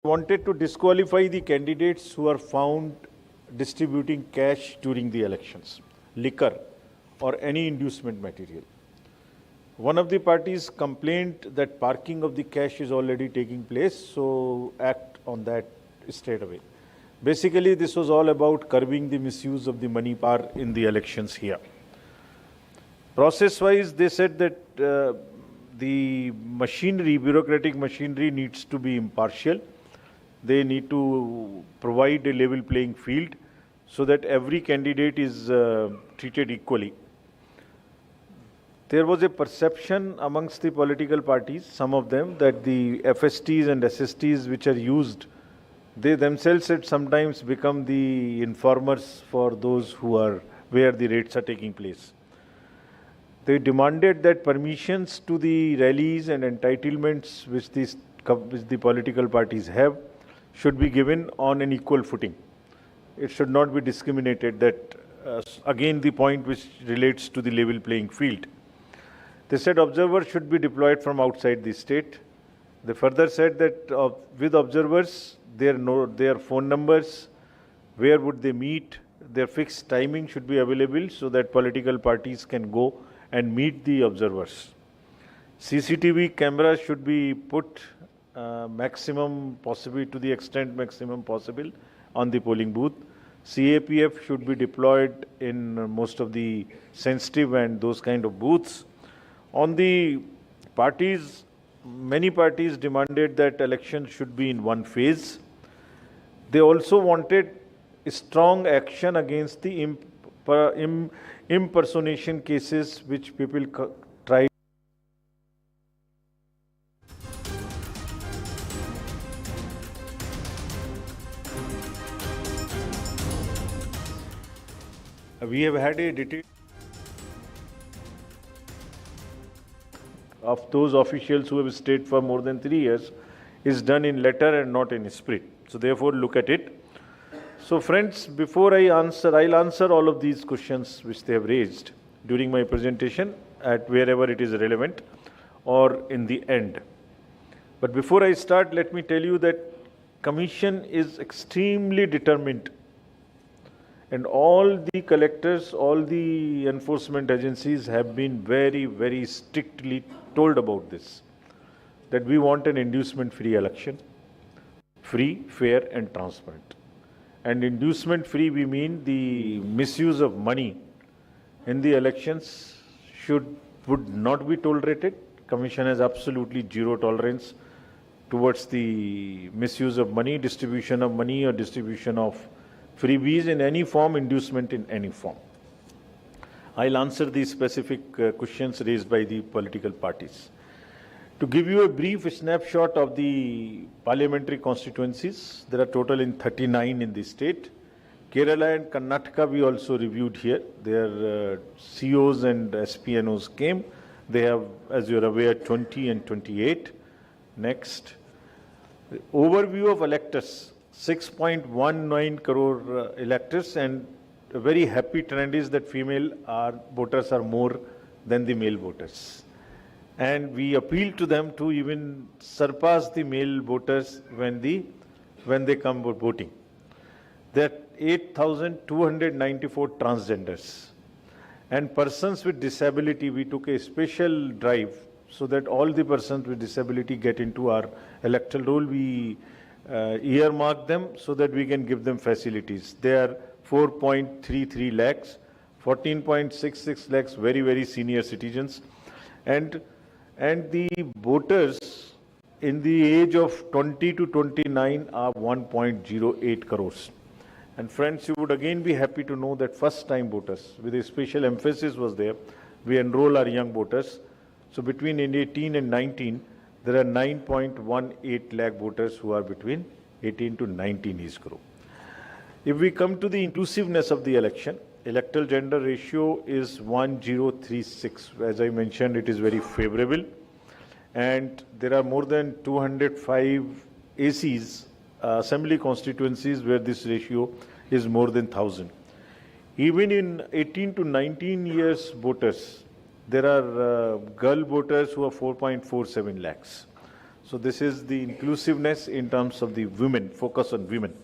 wanted to disqualify the candidates who are found distributing cash during the elections, liquor, or any inducement material. One of the parties complained that parking of the cash is already taking place, so act on that straight away. Basically, this was all about curbing the misuse of the money power in the elections here. Process-wise, they said that the machinery, bureaucratic machinery, needs to be impartial. They need to provide a level playing field so that every candidate is treated equally. There was a perception amongst the political parties, some of them, that the FSTs and SSTs which are used, they themselves had sometimes become the informers for those who are where the raids are taking place. They demanded that permissions to the rallies and entitlements which the political parties have should be given on an equal footing. It should not be discriminated. That again the point which relates to the level playing field. They said observers should be deployed from outside the state. They further said that with observers, their phone numbers, where would they meet, their fixed timing should be available so that political parties can go and meet the observers. CCTV cameras should be put maximum possible, to the extent maximum possible, on the polling booth. CAPF should be deployed in most of the sensitive and those kind of booths. On the parties, many parties demanded that elections should be in one phase. They also wanted strong action against the impersonation cases which people try. We have had a detailed of those officials who have stayed for more than 3 years is done in letter and not in spirit. So therefore, look at it. So friends, before I'll answer all of these questions which they have raised during my presentation at wherever it is relevant or in the end. But before I start, let me tell you that Commission is extremely determined, and all the collectors, all the enforcement agencies have been very, very strictly told about this, that we want an inducement-free election, free, fair and transparent. And inducement-free, we mean the misuse of money in the elections would not be tolerated. Commission has absolutely zero tolerance towards the misuse of money, distribution of money or distribution of freebies in any form, inducement in any form. I'll answer these specific questions raised by the political parties. To give you a brief snapshot of the parliamentary constituencies, there are total in 39 in the state. Kerala and Karnataka we also reviewed here. Their COs and SPNOs came. They have, as you are aware, 20 and 28. Next. Overview of electors. 6.19 crore electors, and a very happy trend is that female voters are more than the male voters. And we appeal to them to even surpass the male voters when they come voting. There are 8,294 transgenders. And persons with disability, we took a special drive so that all the persons with disability get into our electoral roll. We earmark them so that we can give them facilities. They are 4.33 lakhs, 14.66 lakhs very, very senior citizens. And the voters in the age of 20 to 29 are 1.08 crores. And friends, you would again be happy to know that first-time voters, with a special emphasis was there, we enroll our young voters. So between 18 and 19, there are 9.18 lakh voters who are between 18 to 19 age group. If we come to the inclusiveness of the election, electoral gender ratio is 1036. As I mentioned, it is very favorable. And there are more than 205 ACs, assembly constituencies, where this ratio is more than 1,000. Even in 18 to 19 years voters, there are girl voters who are 4.47 lakhs. So this is the inclusiveness in terms of the women, focus on women.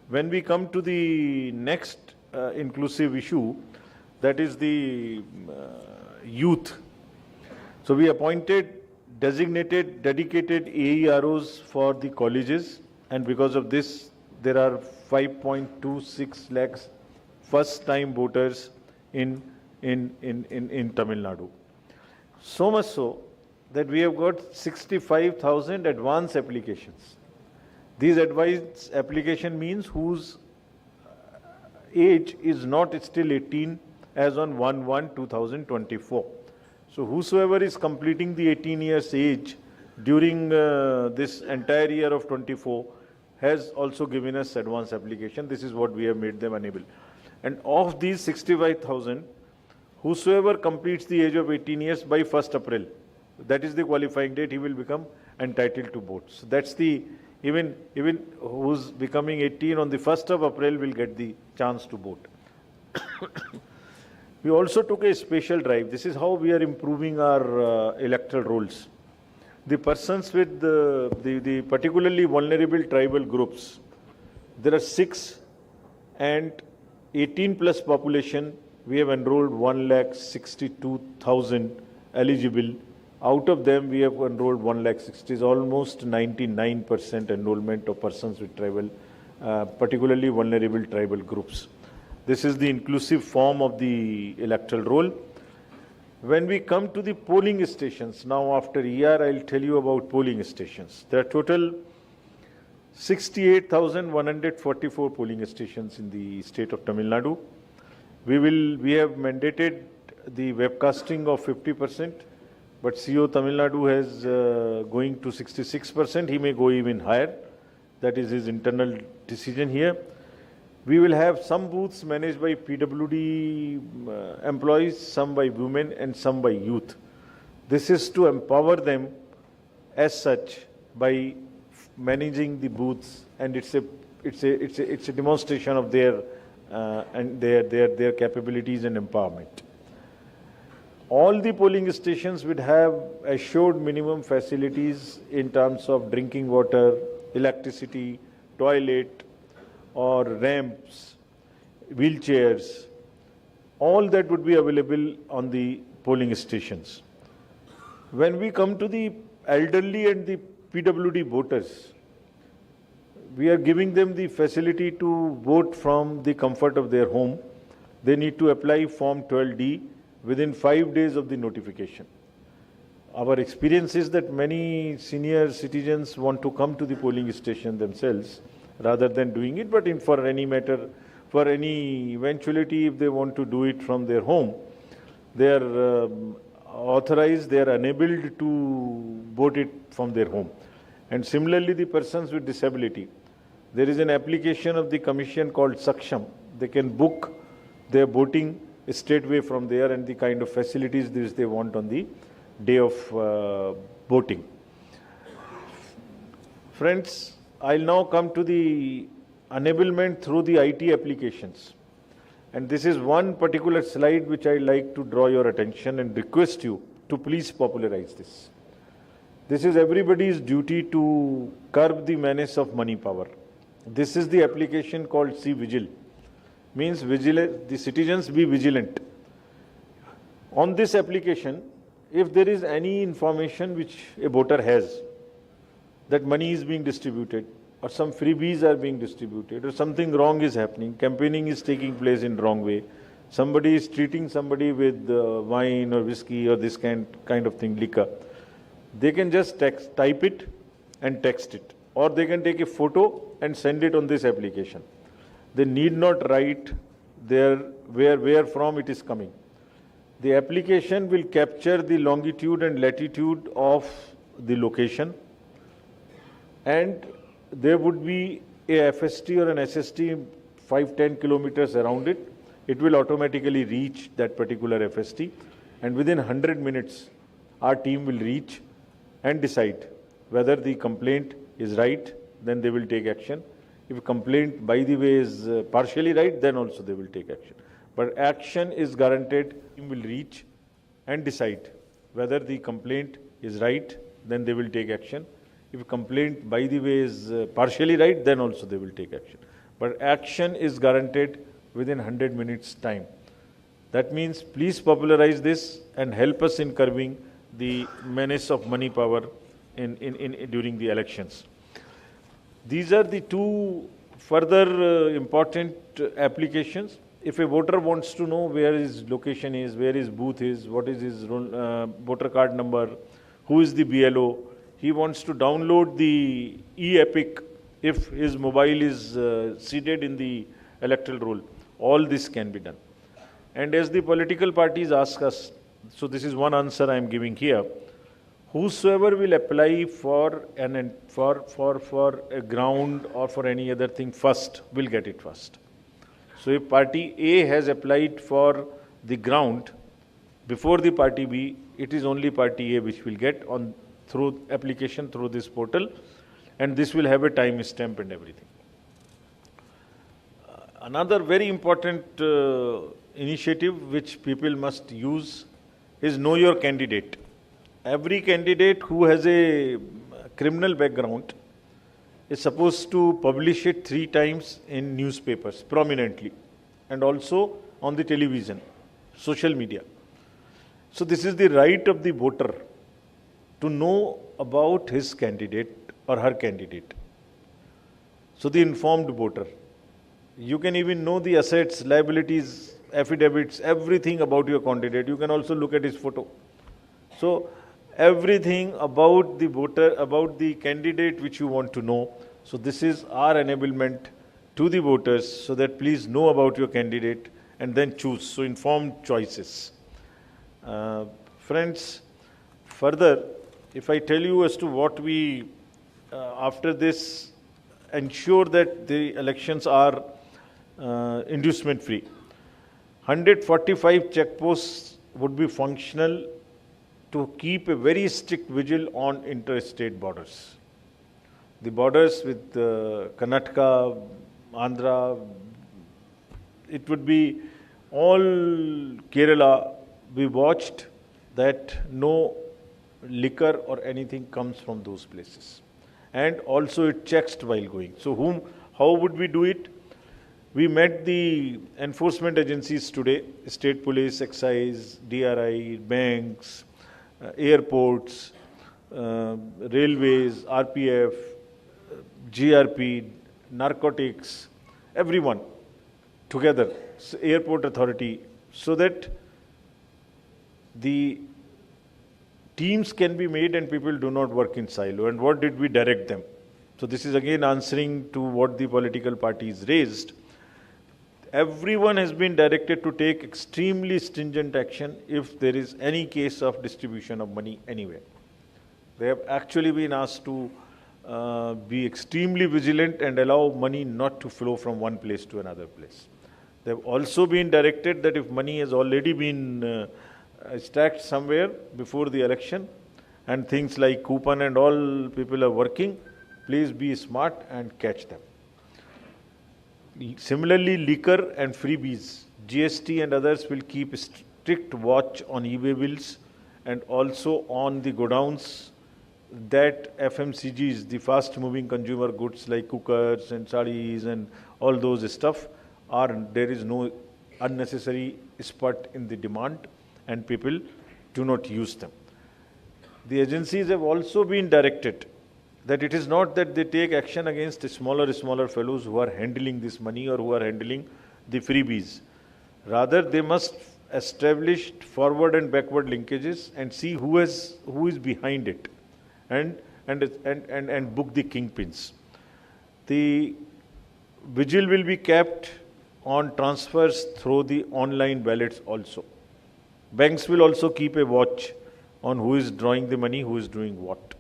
When we come to the next inclusive issue, that is the youth. So we appointed designated, dedicated AEROs for the colleges, and because of this, there are 5.26 lakhs first-time voters in Tamil Nadu. So much so that we have got 65,000 advance applications. These advance application means whose age is not still 18 as on 1/1/2024. So whosoever is completing the 18 years age during this entire year of 24 has also given us advance application. This is what we have made them enable. And of these 65,000, whosoever completes the age of 18 years by 1st April, that is the qualifying date, he will become entitled to vote. So that's the, even who's becoming 18 on the 1st of April will get the chance to vote. We also took a special drive. This is how we are improving our electoral rolls. The persons with the particularly vulnerable tribal groups, there are 6 and 18 plus population, we have enrolled 1,62,000 eligible. Out of them, we have enrolled 1,60,000, is almost 99% enrollment of persons with tribal, particularly vulnerable tribal groups. This is the inclusive form of the electoral roll. When we come to the polling stations, now after a year, I'll tell you about polling stations. There are total 68,144 polling stations in the state of Tamil Nadu. We have mandated the webcasting of 50%, but CEO Tamil Nadu has going to 66%. He may go even higher. That is his internal decision here. We will have some booths managed by PWD employees, some by women and some by youth. This is to empower them as such by managing the booths, and it's a demonstration of their capabilities and empowerment. All the polling stations would have assured minimum facilities in terms of drinking water, electricity, toilet, or ramps, wheelchairs. All that would be available on the polling stations. When we come to the elderly and the PWD voters, we are giving them the facility to vote from the comfort of their home. They need to apply Form 12D within 5 days of the notification. Our experience is that many senior citizens want to come to the polling station themselves rather than doing it, but for any matter, for any eventuality, if they want to do it from their home, they are authorized, they are enabled to vote it from their home. And similarly, the persons with disability, there is an application of the commission called Saksham. They can book their voting straightway from there and the kind of facilities this they want on the day of voting. Friends, I'll now come to the enablement through the IT applications. And this is one particular slide which I like to draw your attention and request you to please popularize this. This is everybody's duty to curb the menace of money power. This is the application called C Vigil. Means the citizens be vigilant. On this application, if there is any information which a voter has, that money is being distributed, or some freebies are being distributed, or something wrong is happening, campaigning is taking place in wrong way, somebody is treating somebody with wine or whiskey or this kind of thing, liquor, they can just type it and text it, or they can take a photo and send it on this application. They need not write there where from it is coming. The application will capture the longitude and latitude of the location, and there would be a FST or an SST 5-10 kilometers around it. It will automatically reach that particular FST, and within 100 minutes, our team will reach and decide whether the complaint is right, then they will take action. If complaint, by the way, is partially right, then also they will take action. But action is guaranteed. Team will reach and decide whether the complaint is right, then they will take action. If a complaint by the way is partially right, then also they will take action. But action is guaranteed within 100 minutes time. That means please popularize this and help us in curbing the menace of money power during the elections. These are the two further important applications. If a voter wants to know where his location is, where his booth is, what is his voter card number, who is the BLO, he wants to download the e-epic if his mobile is seated in the electoral roll. All this can be done. And as the political parties ask us, so this is one answer I am giving here, whosoever will apply for a ground or for any other thing first will get it first. So if party A has applied for the ground before the party B, it is only party A which will get through application through this portal, and this will have a time stamp and everything. Another very important initiative which people must use is know your candidate. Every candidate who has a criminal background is supposed to publish it 3 times in newspapers prominently, and also on the television, social media. So this is the right of the voter to know about his candidate or her candidate. So the informed voter. You can even know the assets, liabilities, affidavits, everything about your candidate. You can also look at his photo. So everything about the voter, about the candidate which you want to know. So this is our enablement to the voters, so that please know about your candidate and then choose. So informed choices. Friends, further, if I tell you as to what we, after this, ensure that the elections are inducement free. 145 checkposts would be functional to keep a very strict vigil on interstate borders. The borders with Karnataka, Andhra, it would be all Kerala. We watched that no liquor or anything comes from those places. And also it checks while going. So how would we do it? We met the enforcement agencies today, state police, excise, DRI, banks, airports, railways, RPF, GRP, narcotics, everyone together, airport authority, so that the teams can be made and people do not work in silo. And what did we direct them? So this is again answering to what the political parties raised. Everyone has been directed to take extremely stringent action if there is any case of distribution of money anywhere. They have actually been asked to be extremely vigilant and allow money not to flow from one place to another place. They have also been directed that if money has already been stacked somewhere before the election and things like coupon and all people are working, please be smart and catch them. Similarly, liquor and freebies, GST and others will keep strict watch on e-way bills and also on the godowns that FMCGs, the fast-moving consumer goods like cookers and sarees and all those stuff, there is no unnecessary spurt in the demand and people do not use them. The agencies have also been directed that it is not that they take action against smaller fellows who are handling this money or who are handling the freebies. Rather, they must establish forward and backward linkages and see who is behind it and book the kingpins. The vigil will be kept on transfers through the online ballots also. Banks will also keep a watch on who is drawing the money, who is doing what.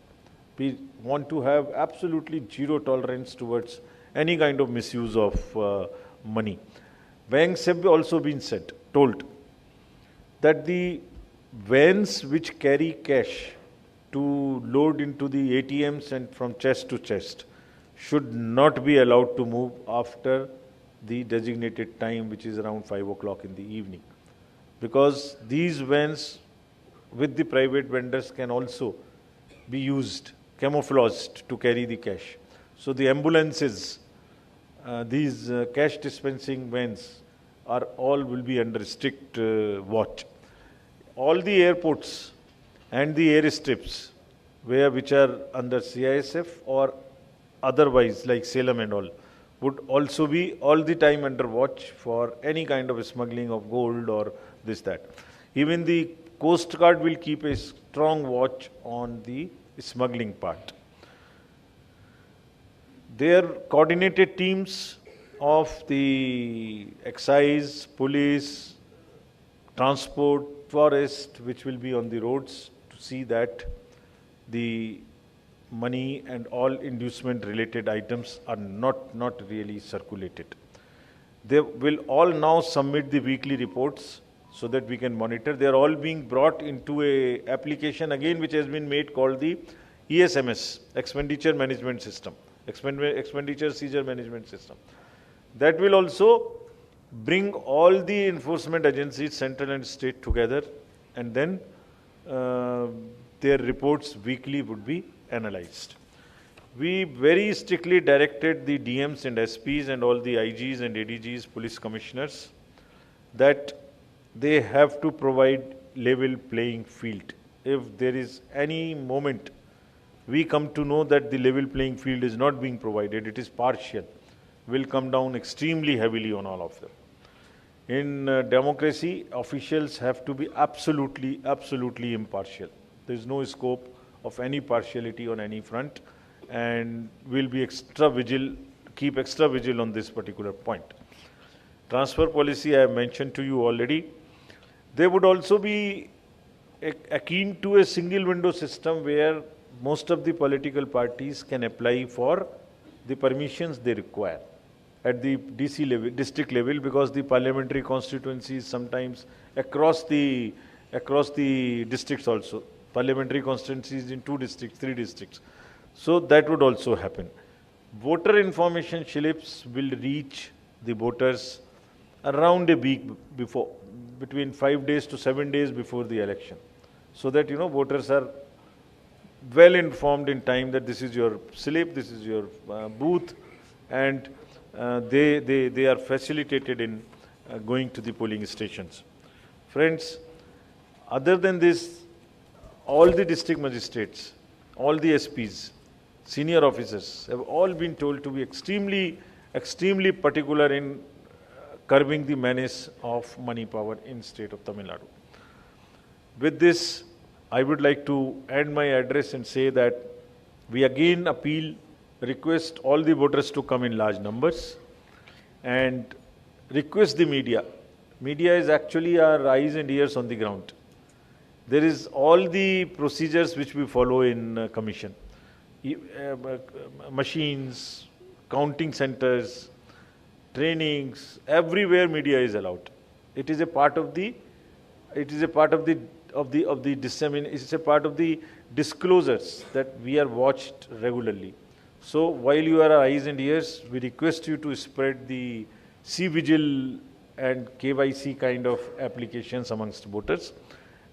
We want to have absolutely zero tolerance towards any kind of misuse of money. Banks have also been told that the vans which carry cash to load into the ATMs and from chest to chest should not be allowed to move after the designated time, which is around 5 o'clock in the evening. Because these vans with the private vendors can also be used camouflaged to carry the cash. So the ambulances, these cash dispensing vans are all will be under strict watch. All the airports and the airstrips which are under CISF or otherwise like Salem and all would also be all the time under watch for any kind of smuggling of gold or this that. Even the Coast Guard will keep a strong watch on the smuggling part. Their coordinated teams of the excise, police, transport, forest, which will be on the roads to see that the money and all inducement related items are not really circulated. They will all now submit the weekly reports so that we can monitor. They are all being brought into a application again which has been made called the ESMS, Expenditure Management System, Expenditure Seizure Management System. That will also bring all the enforcement agencies, central and state, together, and then their reports weekly would be analyzed. We very strictly directed the DMs and SPs and all the IGs and ADGs, police commissioners, that they have to provide level playing field. If there is any moment we come to know that the level playing field is not being provided, it is partial, will come down extremely heavily on all of them. In democracy, officials have to be absolutely impartial. There is no scope of any partiality on any front, and we'll be keep extra vigil on this particular point. Transfer policy I have mentioned to you already. They would also be akin to a single window system where most of the political parties can apply for the permissions they require at the DC level, district level, because the parliamentary constituencies sometimes across the districts also, parliamentary constituencies in 2 districts, 3 districts. So that would also happen. Voter information slips will reach the voters around a week before, between 5 days to 7 days before the election, so that voters are well informed in time that this is your slip, this is your booth, and they are facilitated in going to the polling stations. Friends, other than this, all the district magistrates, all the SPs, senior officers have all been told to be extremely particular in curbing the menace of money power in state of Tamil Nadu. With this, I would like to end my address and say that we again request all the voters to come in large numbers and request the media. Media is actually our eyes and ears on the ground. There is all the procedures which we follow in commission. Machines, counting centers, trainings, everywhere media is allowed. It is a part of the disclosures that we are watched regularly. So while you are our eyes and ears, we request you to spread the C-Vigil and KYC kind of applications amongst voters,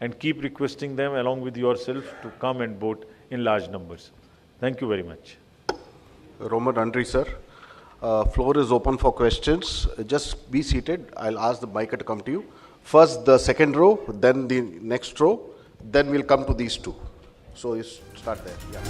and keep requesting them along with yourself to come and vote in large numbers. Thank you very much. Roman Andri, sir. Floor is open for questions. Just be seated. I'll ask the mic to come to you. First the second row, then the next row, then we'll come to these two. So you start there. Yeah.